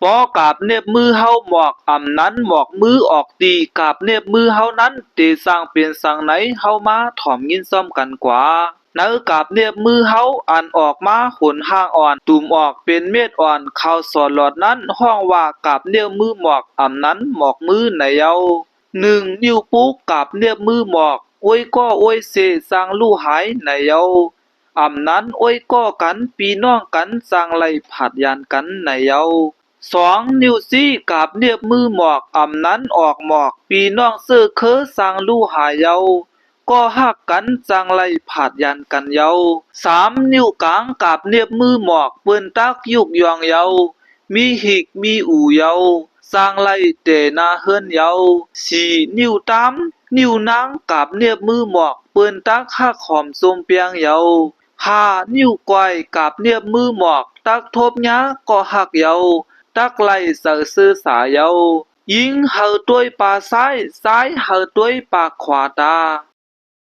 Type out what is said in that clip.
ปอกาบเน็บมือเฮาหมอกอำนั้นหมอกมือออกตีกาบเน็บมือเฮานั้นเตสร้างเปลี่ยนสังไหนเฮามาถ่อมยินซ่อมกันกว่าเนื้อกาบเน็บมือเฮาอันออกมาขนห้างอ่อนตุ่มออกเป็นเม็ดอ่อนข่าวสอนหลอดนั้นห้องว่ากาบเน็บมือหมอกอำนั้นหมอกมือไหนเยานิ้วปุ๊กกาบเน็บมือหมอกอวยก็อวยเสสร้างลู่หายไหนเยาอำนั้นอวยก็กันปีน้องกันสร้างไหลผัดยานกันไหนเยานิ้วซี่กาบเนียบมือหมอกอำนั้นออกหมอกปีน้องเสื้อเคอสร้างลู่หายเยาก็หักกันจังไลผาดยันกันเยานิ้วกลางกาบเนียบมือหมอกเปิ้นตักยุกยองเยามีหิกมีอู่เยาสร้างไลเตนาเฮือนเยานิ้วตามนิ้วนางกาบเนียบมือหมอกเปิ้นตักหักหอมส้มเปียงเยานิ้วก้อยกาบเนียบมือหมอกตักทบหญ้าก็หักเยาตักไล่เสือซื่อสายเยายิงเหอต้วยปาซ้ายเหอต้วยปากขวาตา